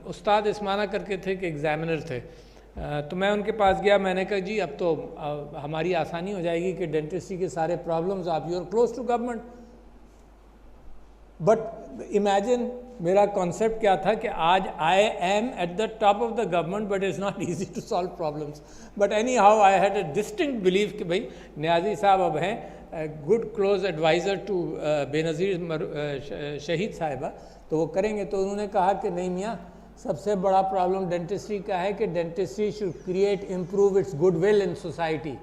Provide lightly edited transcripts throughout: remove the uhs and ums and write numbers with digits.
उस्ताद इस्माना करके थे कि एग्ज़ामिनर थे, तो मैं उनके पास गया, मैंने कहा जी अब तो हमारी आसानी हो जाएगी कि डेंटिस्ट्री के सारे प्रॉब्लम्स, आप you are close to government. But imagine मेरा कॉन्सेप्ट क्या था कि आज I am at the top of the government but is not easy to solve problems. But anyhow I had a distinct believe कि भाई न्याजी साहब अब हैं good close adviser to Benazir शहीद साहिबा, तो वो करेंगे। तो उन्होंने कहा कि नहीं मियाँ, सबसे बड़ा प्रॉब्लम डेंटिस्ट्री का है कि dentistry should create improve it's goodwill in society.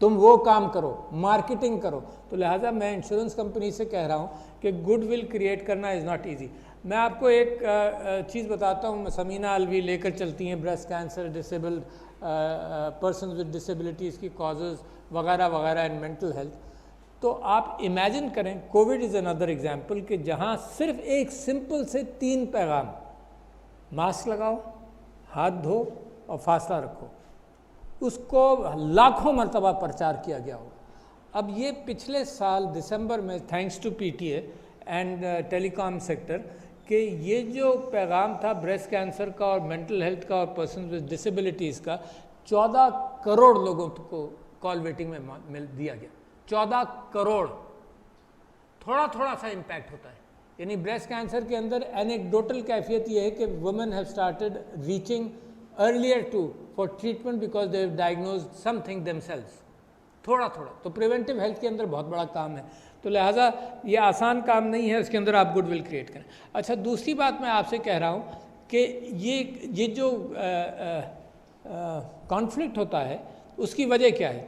तुम वो काम करो, मार्केटिंग करो। तो लिहाजा मैं इंश्योरेंस कंपनी से कह रहा हूँ कि गुडविल क्रिएट करना इज़ नॉट इजी। मैं आपको एक चीज़ बताता हूँ, समीना अलवी लेकर चलती हैं breast cancer, disabled person with disabilities की कॉजेज़ वगैरह वगैरह एंड मेंटल हेल्थ। तो आप इमेजिन करें, कोविड इज़ अनदर एग्जाम्पल कि जहाँ सिर्फ एक सिंपल से 3 पैगाम, मास्क लगाओ, हाथ धो और फासला रखो, उसको लाखों मरतबा प्रचार किया गया होगा। अब ये पिछले साल दिसंबर में thanks to PTA and telecom sector कि ये जो पैगाम था ब्रेस्ट कैंसर का और मेंटल हेल्थ का और पर्सन विद डिसेबिलिटीज़ का, 14 करोड़ लोगों को कॉल वेटिंग में दिया गया। 14 करोड़, थोड़ा थोड़ा सा इम्पैक्ट होता है। यानी ब्रेस्ट कैंसर के अंदर एनेक्डोटल कैफियत ये है कि women have started reaching earlier to for treatment because they have diagnosed something themselves, थोड़ा थोड़ा। तो प्रिवेंटिव हेल्थ के अंदर बहुत बड़ा काम है। तो लिहाजा ये आसान काम नहीं है, उसके अंदर आप गुडविल क्रिएट करें। अच्छा, दूसरी बात मैं आपसे कह रहा हूँ कि ये जो कॉन्फ्लिक्ट होता है उसकी वजह क्या है?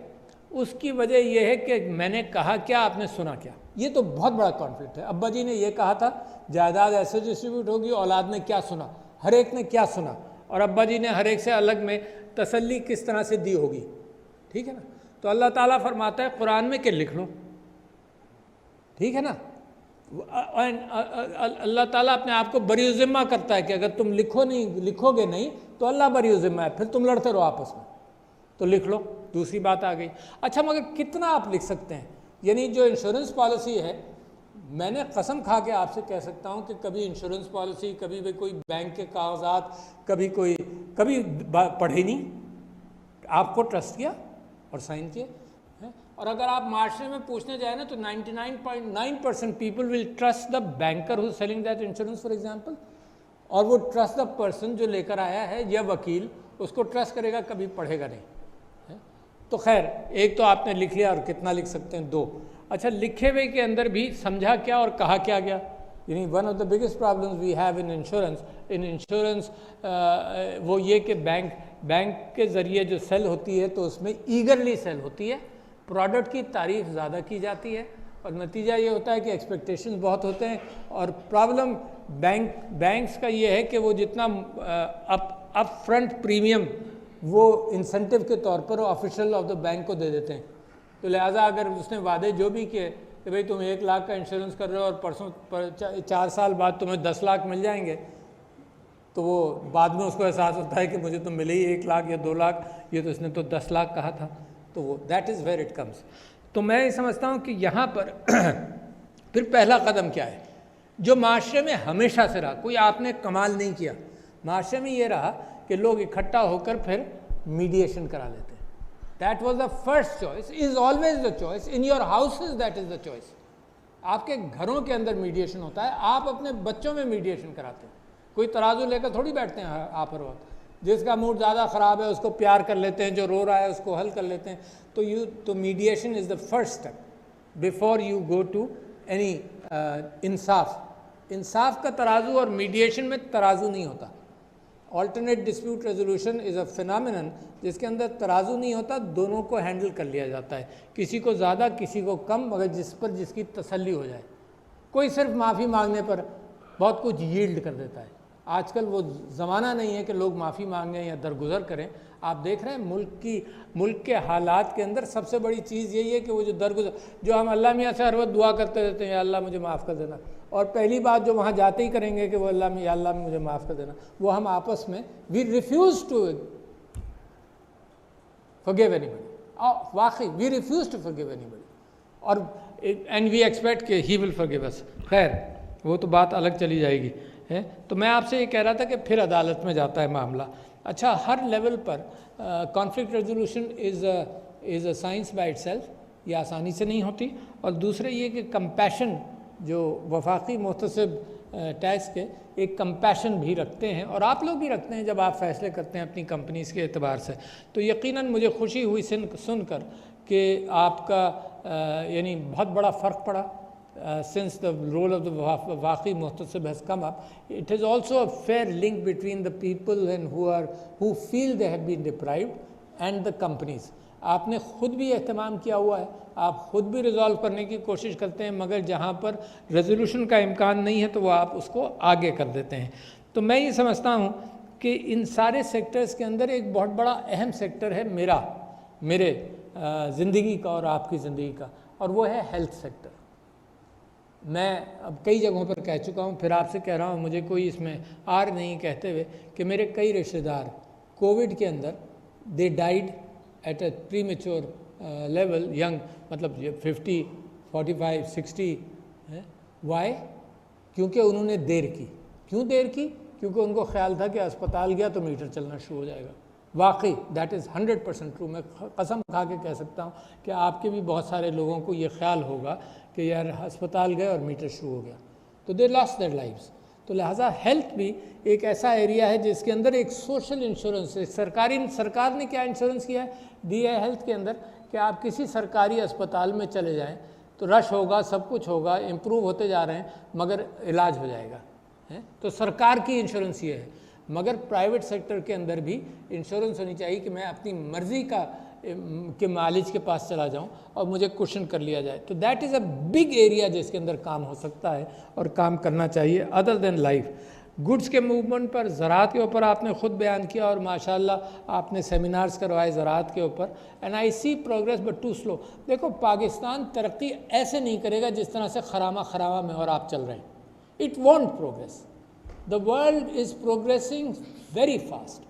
उसकी वजह यह है कि मैंने कहा क्या, आपने सुना क्या। ये तो बहुत बड़ा कॉन्फ्लिक्ट है। अब्बा जी ने ये कहा था जायदाद ऐसे डिस्ट्रीब्यूट होगी, औलाद ने क्या सुना, हर एक ने क्या सुना, और अब्बा जी ने हर एक से अलग में तसल्ली किस तरह से दी होगी, ठीक है ना। तो अल्लाह ताला फरमाता है कुरान में कि लिख लो, ठीक है ना। अल्लाह ताला अपने आप को बरी ज़िम्मा करता है कि अगर तुम लिखोगे नहीं तो अल्लाह बरी ज़िम्मा है, फिर तुम लड़ते रहो आपस में, तो लिख लो। दूसरी बात आ गई। अच्छा, मगर कितना आप लिख सकते हैं? यानी जो इंश्योरेंस पॉलिसी है, मैंने कसम खा के आपसे कह सकता हूं कि कभी इंश्योरेंस पॉलिसी, कभी भी कोई बैंक के कागजात, कभी पढ़े नहीं, आपको ट्रस्ट किया और साइन किए। और अगर आप मार्शे में पूछने जाए ना तो 99.9% people will trust the banker who selling that insurance for example, और वो ट्रस्ट द पर्सन जो लेकर आया है या वकील, उसको ट्रस्ट करेगा, कभी पढ़ेगा नहीं। तो खैर, एक तो आपने लिख लिया, और कितना लिख सकते हैं? 2। अच्छा, लिखे हुए के अंदर भी समझा क्या और कहा क्या गया? यानी one of the biggest problems we have in insurance वो ये कि बैंक के ज़रिए जो सेल होती है तो उसमें ईगरली सेल होती है, प्रोडक्ट की तारीफ ज़्यादा की जाती है, और नतीजा ये होता है कि एक्सपेक्टेशंस बहुत होते हैं। और प्रॉब्लम बैंक्स का ये है कि वो जितना अप फ्रंट प्रीमियम वो इंसेंटिव के तौर पर ऑफिशियल ऑफ द बैंक को दे देते हैं। तो लिहाजा अगर उसने वादे जो भी किए कि भाई तुम 1 लाख का इंश्योरेंस कर रहे हो और परसों 4 साल बाद तुम्हें 10 लाख मिल जाएंगे, तो वो बाद में उसको एहसास होता है कि मुझे तो मिले ही 1 लाख या 2 लाख, ये तो इसने तो 10 लाख कहा था। तो वो that is where it comes. तो मैं समझता हूँ कि यहाँ पर फिर पहला कदम क्या है जो माशरे में हमेशा से रहा, कोई आपने कमाल नहीं किया, माशरे में ये रहा कि लोग इकट्ठा होकर फिर मीडिएशन करा लेते हैं। That was the first choice, is always the choice in your houses, that is the choice. आपके घरों के अंदर मीडिएशन होता है, आप अपने बच्चों में मीडिएशन कराते हैं। कोई तराजू लेकर थोड़ी बैठते हैं आप हर वक्त। जिसका मूड ज़्यादा ख़राब है उसको प्यार कर लेते हैं, जो रो रहा है उसको हल कर लेते हैं। तो mediation is the first step before you go to any इंसाफ का तराजू, और मीडिएशन में तराजू नहीं होता। Alternate dispute resolution is a phenomenon जिसके अंदर तराजू नहीं होता, दोनों को हैंडल कर लिया जाता है, किसी को ज़्यादा किसी को कम, मगर जिस पर जिसकी तसल्ली हो जाए। कोई सिर्फ माफ़ी मांगने पर बहुत कुछ यील्ड कर देता है। आजकल वो ज़माना नहीं है कि लोग माफ़ी मांगें या दरगुजर करें। आप देख रहे हैं मुल्क के हालात के अंदर सबसे बड़ी चीज़ यही है कि वो जो दरगुजर, जो हम अल्लाह मियाँ से हर वक्त दुआ करते रहते हैं, या अल्लाह मुझे माफ़ कर देना, और पहली बात जो वहाँ जाते ही करेंगे कि वो अल्लाह या अल्लाह मुझे माफ़ कर देना, वो हम आपस में we refuse to forgive anybody. वाकई we refuse to forgive anybody, और एंड वी एक्सपेक्ट कि ही विल फॉरगिव अस। खैर, वो तो बात अलग चली जाएगी। है। तो मैं आपसे ये कह रहा था कि फिर अदालत में जाता है मामला। अच्छा, हर लेवल पर conflict resolution is a science by itself, ये आसानी से नहीं होती। और दूसरे ये कि कंपैशन, जो वफाकी मुहतसिब टैक्स के एक कंपैशन भी रखते हैं, और आप लोग भी रखते हैं जब आप फैसले करते हैं अपनी कंपनीज़ के एतबार से। तो यकीनन मुझे खुशी हुई सुनकर कि आपका यानी बहुत बड़ा फ़र्क पड़ा since the role of the waqi muhtasib has come up. It is also a fair link between the people and who feel they have been deprived and the companies. आपने खुद भी एहतमाम किया हुआ है, आप खुद भी रिजॉल्व करने की कोशिश करते हैं, मगर जहाँ पर रेजोल्यूशन का इम्कान नहीं है तो वो आप उसको आगे कर देते हैं। तो मैं ये समझता हूँ कि इन सारे सेक्टर्स के अंदर एक बहुत बड़ा अहम सेक्टर है मेरे ज़िंदगी का और आपकी ज़िंदगी का, और वो है हेल्थ सेक्टर। मैं अब कई जगहों पर कह चुका हूँ, फिर आपसे कह रहा हूँ, मुझे कोई इसमें आर नहीं कहते हुए कि मेरे कई रिश्तेदार कोविड के अंदर they died at a premature level, young, मतलब 50, 45, 60 है। वाई? क्योंकि उन्होंने देर की। क्यों देर की? क्योंकि उनको ख्याल था कि अस्पताल गया तो मीटर चलना शुरू हो जाएगा। वाकई दैट इज़ 100% ट्रू। मैं कसम खा के कह सकता हूँ कि आपके भी बहुत सारे लोगों को ये ख्याल होगा कि यार अस्पताल गए और मीटर शुरू हो गया, तो दे लॉस्ट देयर लाइव्स। तो लिहाजा हेल्थ भी एक ऐसा एरिया है जिसके अंदर एक सोशल इंश्योरेंस है। सरकार ने क्या इंश्योरेंस दिया है हेल्थ के अंदर कि आप किसी सरकारी अस्पताल में चले जाएं तो रश होगा, सब कुछ होगा, इम्प्रूव होते जा रहे हैं, मगर इलाज हो जाएगा, है। तो सरकार की इंश्योरेंस ये है। मगर प्राइवेट सेक्टर के अंदर भी इंश्योरेंस होनी चाहिए कि मैं अपनी मर्ज़ी के मालिज के पास चला जाऊं और मुझे क्वेश्चन कर लिया जाए। तो that is a big area जिसके अंदर काम हो सकता है और काम करना चाहिए अदर देन लाइफ। गुड्स के मूवमेंट पर, ज़राअत के ऊपर आपने ख़ुद बयान किया और माशाल्लाह आपने सेमिनार्स करवाए ज़राअत के ऊपर, and I see progress but too slow. देखो, पाकिस्तान तरक्की ऐसे नहीं करेगा जिस तरह से खरामा में और आप चल रहे हैं। It won't progress. The world is progressing very fast.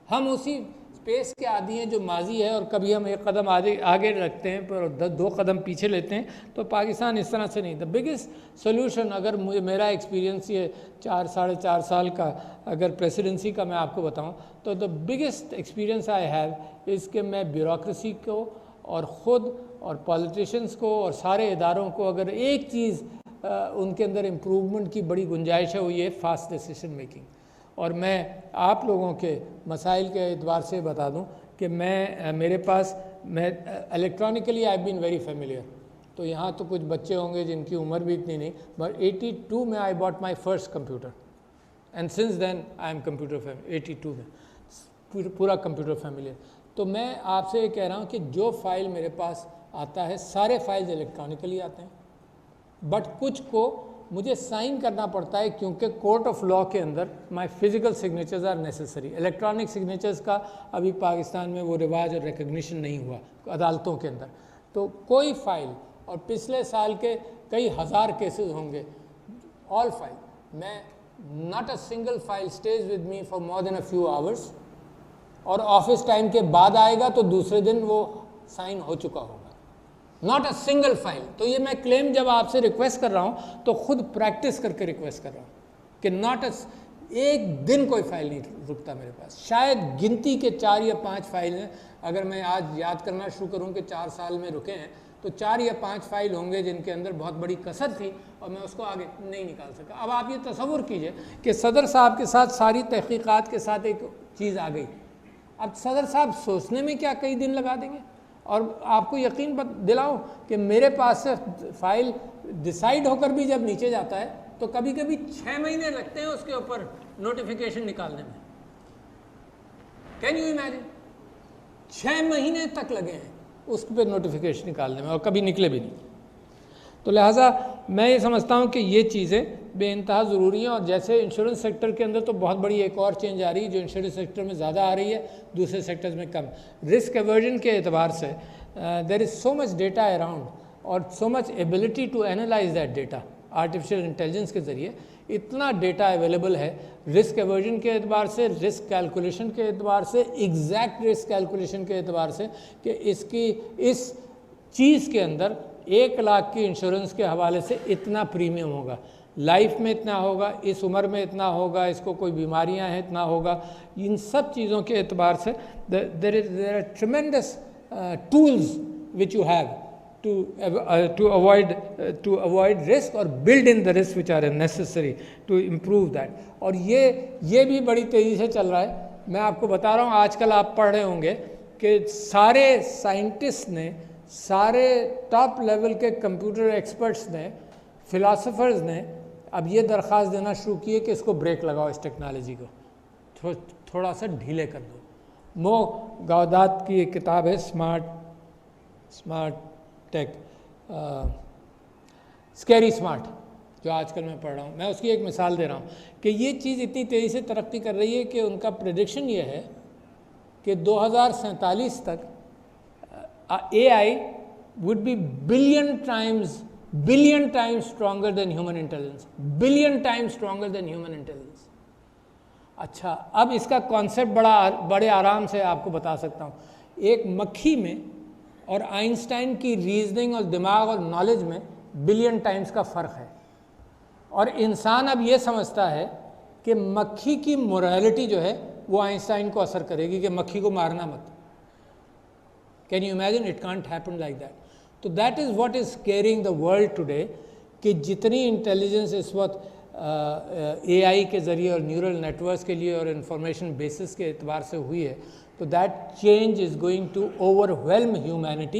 हम उसी स्पेस के आदि हैं जो माजी है, और कभी हम एक कदम आगे रखते हैं पर 2 कदम पीछे लेते हैं। तो पाकिस्तान इस तरह से नहीं। द बिगेस्ट सोल्यूशन, अगर मेरा एक्सपीरियंस ये 4-4.5 साल का अगर प्रेसिडेंसी का मैं आपको बताऊं, तो the biggest experience I have is कि मैं ब्यूरोक्रेसी को और ख़ुद और पॉलिटिशियंस को और सारे इदारों को अगर एक चीज़ उनके अंदर इम्प्रूवमेंट की बड़ी गुंजाइश है, वो ये फास्ट डिसीजन मेकिंग। और मैं आप लोगों के मसाइल के एतबार से बता दूं कि मेरे पास electronically I been very familiar. तो यहाँ तो कुछ बच्चे होंगे जिनकी उम्र भी इतनी नहीं, बट 82 में I bought my first computer, and since then I am computer 82 में पूरा कंप्यूटर फेमिलियर। तो मैं आपसे ये कह रहा हूँ कि जो फाइल मेरे पास आता है, सारे फाइल्स इलेक्ट्रॉनिकली आते हैं, बट कुछ को मुझे साइन करना पड़ता है क्योंकि कोर्ट ऑफ लॉ के अंदर my physical signatures are necessary. Electronic signatures का अभी पाकिस्तान में वो रिवाज और रिकग्निशन नहीं हुआ अदालतों के अंदर। तो कोई फाइल, और पिछले साल के कई हज़ार केसेस होंगे, ऑल फाइल, मैं not a single file stage with me for more than a few hours, और ऑफिस टाइम के बाद आएगा तो दूसरे दिन वो साइन हो चुका होगा। Not a single file. तो ये मैं क्लेम जब आपसे रिक्वेस्ट कर रहा हूँ तो खुद प्रैक्टिस करके रिक्वेस्ट कर रहा हूँ कि नॉट एक दिन कोई फाइल नहीं रुकता मेरे पास। शायद गिनती के 4 या 5 फाइल हैं, अगर मैं आज याद करना शुरू करूँ कि 4 साल में रुके हैं तो 4 या 5 फाइल होंगे जिनके अंदर बहुत बड़ी कसर थी और मैं उसको आगे नहीं निकाल सका। अब आप ये तसव्वुर कीजिए कि सदर साहब के साथ सारी तहकीकात के साथ एक चीज़ आ गई। अब सदर साहब सोचने में क्या कई दिन लगा देंगे, और आपको यकीन दिलाऊं कि मेरे पास से फाइल डिसाइड होकर भी जब नीचे जाता है तो कभी कभी 6 महीने लगते हैं उसके ऊपर नोटिफिकेशन निकालने में। Can you imagine? 6 महीने तक लगे हैं उस पर नोटिफिकेशन निकालने में और कभी निकले भी नहीं। तो लिहाजा मैं ये समझता हूँ कि ये चीज़ें बेइंतहा ज़रूरी हैं। और जैसे इंश्योरेंस सेक्टर के अंदर तो बहुत बड़ी एक और चेंज आ रही है जो इंश्योरेंस सेक्टर में ज़्यादा आ रही है, दूसरे सेक्टर्स में कम। रिस्क एवर्जन के एतबार से there is so much data around और so much ability to analyse that data. Artificial intelligence के ज़रिए इतना डेटा अवेलेबल है रिस्क एवर्जन के एतबार से, रिस्क कैलकुलेशन के एतबार से, एग्जैक्ट रिस्क कैलकुलेशन के एतबार से कि इस चीज़ के अंदर 1 लाख की इंश्योरेंस के हवाले से इतना प्रीमियम होगा। लाइफ में इतना होगा, इस उम्र में इतना होगा, इसको कोई बीमारियां हैं इतना होगा, इन सब चीज़ों के एतबार से there are tremendous tools which you have to avoid risk or build in the risks which are necessary to improve that. और ये भी बड़ी तेज़ी से चल रहा है। मैं आपको बता रहा हूँ, आजकल आप पढ़ रहे होंगे कि सारे साइंटिस्ट ने, सारे टॉप लेवल के कंप्यूटर एक्सपर्ट्स ने, फिलासफर्स ने अब ये दरख्वास्त देना शुरू की है कि इसको ब्रेक लगाओ, इस टेक्नोलॉजी को थोड़ा सा ढीले कर दो। मो गावदात की एक किताब है स्मार्ट टेक, स्कैरी स्मार्ट, जो आजकल मैं पढ़ रहा हूँ। मैं उसकी एक मिसाल दे रहा हूँ कि ये चीज़ इतनी तेज़ी से तरक्की कर रही है कि उनका प्रेडिक्शन ये है कि 2047 तक AI would be billion times stronger than human intelligence, billion times stronger than human intelligence. अच्छा, अब इसका कॉन्सेप्ट बड़े आराम से आपको बता सकता हूँ। एक मक्खी में और आइंस्टाइन की रीजनिंग और दिमाग और नॉलेज में बिलियन टाइम्स का फ़र्क है। और इंसान अब ये समझता है कि मक्खी की मोरालिटी जो है वो आइंस्टाइन को असर करेगी कि मक्खी को मारना मत। Can you imagine? It can't happen like that. तो that is what is scaring the world today, कि जितनी इंटेलिजेंस इस वक्त AI के ज़रिए और न्यूरल नेटवर्क्स के लिए और इंफॉर्मेशन बेसिस के एतबार से हुई है, तो that change is going to overwhelm humanity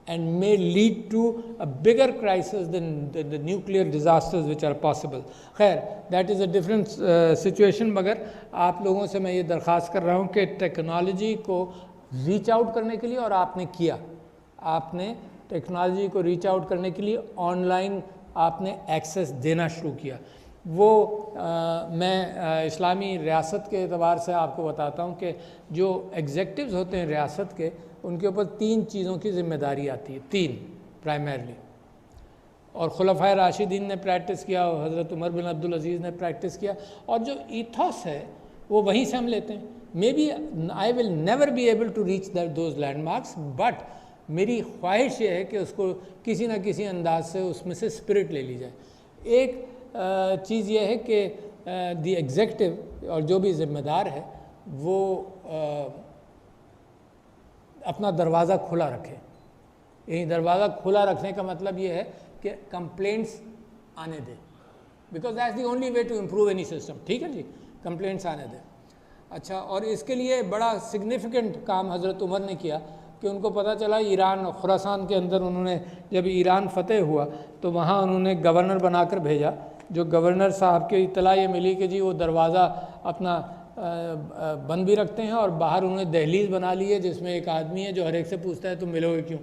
and may lead to a bigger crisis than the nuclear disasters which are possible. खैर, that is a different situation। मगर आप लोगों से मैं ये दरख्वास्त कर रहा हूँ कि टेक्नोलॉजी को रीच आउट करने के लिए, और आपने किया, आपने टेक्नोलॉजी को रीच आउट करने के लिए ऑनलाइन आपने एक्सेस देना शुरू किया। वो मैं इस्लामी रियासत के एतबार से आपको बताता हूँ कि जो एग्जेक्टिव्स होते हैं रियासत के, उनके ऊपर 3 चीज़ों की ज़िम्मेदारी आती है, 3 प्राइमरली। और खुलफाए राशिदीन ने प्रैक्टिस किया, और हज़रत उमर बिन अब्दुल अज़ीज़ ने प्रैक्टिस किया, और जो ईथॉस है वो वहीं से हम लेते हैं। Maybe I will never be able to reach those landmarks, but मेरी ख्वाहिश ये है कि उसको किसी न किसी अंदाज से उसमें से स्पिरिट ले ली जाए। एक चीज़ ये है कि दी एग्जेक्टिव और जो भी ज़िम्मेदार है वो अपना दरवाज़ा खुला रखे। यही दरवाज़ा खुला रखने का मतलब ये है कि कंप्लेंट्स आने दे, because that's the only way to improve any system. ठीक है जी, कंप्लेंट्स आने दे। अच्छा, और इसके लिए बड़ा सिग्निफिकेंट काम हज़रत उमर ने किया कि उनको पता चला ईरान और खुरासान के अंदर, उन्होंने जब ईरान फतेह हुआ तो वहाँ उन्होंने गवर्नर बनाकर भेजा। जो गवर्नर साहब की इत्तला ये मिली कि जी वो दरवाज़ा अपना बंद भी रखते हैं, और बाहर उन्होंने दहलीज बना ली है जिसमें एक आदमी है जो हर एक से पूछता है तुम मिलोगे क्यों।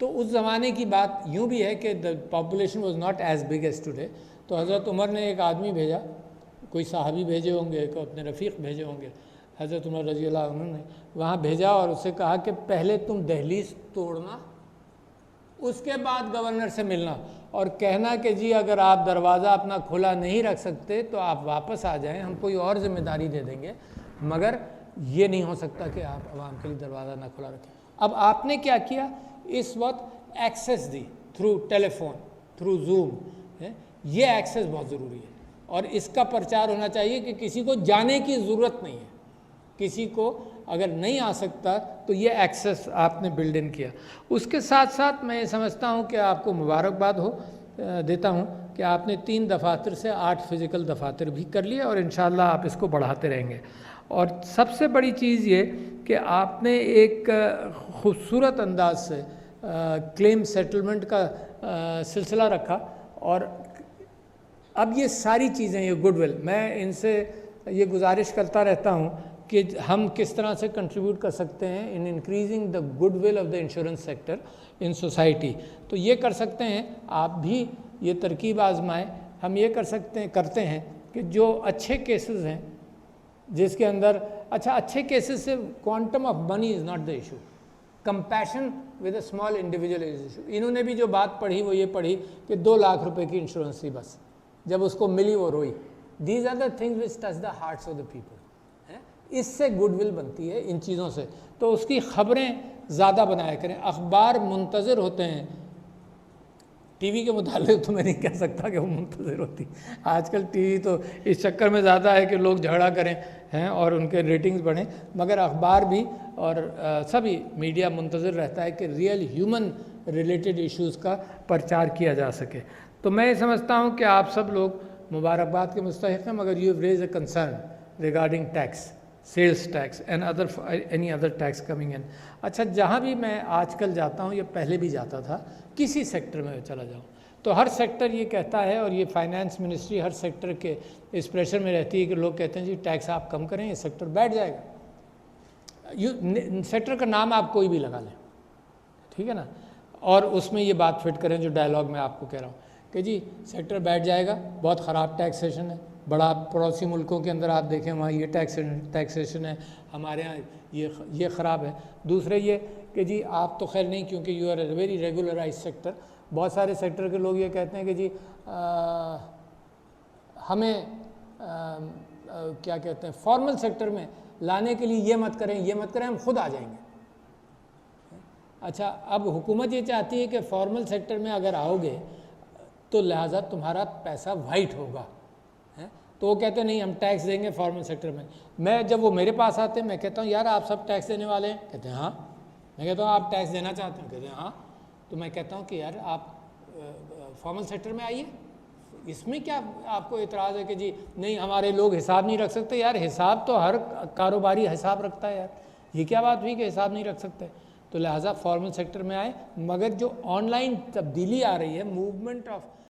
तो उस ज़माने की बात यूँ भी है कि the population was not as big as today. तो हज़रत उमर ने एक आदमी भेजा, कोई साहबी भेजे होंगे, कोई अपने रफ़ीक भेजे होंगे, हज़रत उमर रज़ी अल्लाह अन्हु ने वहाँ भेजा और उससे कहा कि पहले तुम दहलीज तोड़ना, उसके बाद गवर्नर से मिलना, और कहना कि जी अगर आप दरवाज़ा अपना खुला नहीं रख सकते तो आप वापस आ जाएं, हम कोई और ज़िम्मेदारी दे देंगे, मगर ये नहीं हो सकता कि आप आवाम के लिए दरवाज़ा ना खुला रखें। अब आपने क्या किया, इस वक्त access the through telephone, through zoom, ये एक्सेस बहुत ज़रूरी है, और इसका प्रचार होना चाहिए कि किसी को जाने की ज़रूरत नहीं है। किसी को अगर नहीं आ सकता तो ये एक्सेस आपने बिल्ड इन किया। उसके साथ साथ मैं ये समझता हूँ कि आपको मुबारकबाद देता हूँ कि आपने 3 दफातर से 8 फिज़िकल दफातर भी कर लिए, और इंशाअल्लाह आप इसको बढ़ाते रहेंगे। और सबसे बड़ी चीज़ ये कि आपने एक खूबसूरत अंदाज से क्लेम सेटलमेंट का सिलसिला रखा, और अब ये सारी चीज़ें, ये गुडविल, मैं इनसे ये गुजारिश करता रहता हूँ कि हम किस तरह से कंट्रीब्यूट कर सकते हैं in increasing the goodwill of the insurance sector in society. तो ये कर सकते हैं, आप भी ये तरकीब आजमाएं। हम ये करते हैं कि जो अच्छे केसेस हैं जिसके अंदर, अच्छा अच्छे केसेस से quantum of money is not the issue, compassion with a small individual is issue. इन्होंने भी जो बात पढ़ी वो ये पढ़ी कि 2 लाख रुपए की इंश्योरेंस थी, बस जब उसको मिली वो रोई। These are the things which touch the hearts of the people. इससे गुडविल बनती है इन चीज़ों से। तो उसकी ख़बरें ज़्यादा बनाया करें, अखबार मुंतज़िर होते हैं टीवी के मुतालिक तो मैं नहीं कह सकता कि वो मुंतज़िर होती। आजकल टीवी तो इस चक्कर में ज़्यादा है कि लोग झगड़ा करें हैं और उनके रेटिंग्स बढ़ें, मगर अखबार भी और सभी मीडिया मुंतज़िर रहता है कि रियल ह्यूमन रिलेटेड इश्यूज़ का प्रचार किया जा सके। तो मैं समझता हूँ कि आप सब लोग मुबारकबाद के मुस्तहिक़ हैं, मगर you raise a concern regarding tax, sales tax and any other tax coming in. अच्छा, जहाँ भी मैं आजकल जाता हूँ, या पहले भी जाता था, किसी सेक्टर में चला जाऊँ तो हर सेक्टर ये कहता है, और ये फाइनेंस मिनिस्ट्री हर सेक्टर के इस प्रेशर में रहती है कि लोग कहते हैं जी टैक्स आप कम करें, ये सेक्टर बैठ जाएगा। सेक्टर का नाम आप कोई भी लगा लें, ठीक है ना, और उसमें ये बात फिट करें जो डायलॉग में आपको कह रहा हूँ कि जी सेक्टर बैठ जाएगा, बहुत ख़राब टैक्सेशन है, बड़ा पड़ोसी मुल्कों के अंदर आप देखें वहाँ ये टैक्सेशन है, हमारे यहाँ ये ख़राब है। दूसरे ये कि जी आप तो खैर नहीं, क्योंकि you are a very regularise sector. बहुत सारे सेक्टर के लोग ये कहते हैं कि जी हमें क्या कहते हैं, फॉर्मल सेक्टर में लाने के लिए ये मत करें, ये मत करें, हम खुद आ जाएंगे। अच्छा, अब हुकूमत ये चाहती है कि फॉर्मल सेक्टर में अगर आओगे तो लिहाजा तुम्हारा पैसा वाइट होगा, है? तो वो कहते हैं नहीं हम टैक्स देंगे फॉर्मल सेक्टर में। मैं जब वो मेरे पास आते हैं मैं कहता हूँ यार आप सब टैक्स देने वाले हैं? कहते हैं हाँ। मैं कहता हूँ आप टैक्स देना चाहते हैं? कहते हैं हाँ। तो मैं कहता हूँ कि यार आप फॉर्मल सेक्टर में आइए, इसमें क्या आपको इतराज़ है कि जी नहीं हमारे लोग हिसाब नहीं रख सकते? यार हिसाब तो हर कारोबारी हिसाब रखता है यार, ये क्या बात हुई कि हिसाब नहीं रख सकते? तो लिहाजा फॉर्मल सेक्टर में आए, मगर जो ऑनलाइन तब्दीली आ रही है, मूवमेंट ऑफ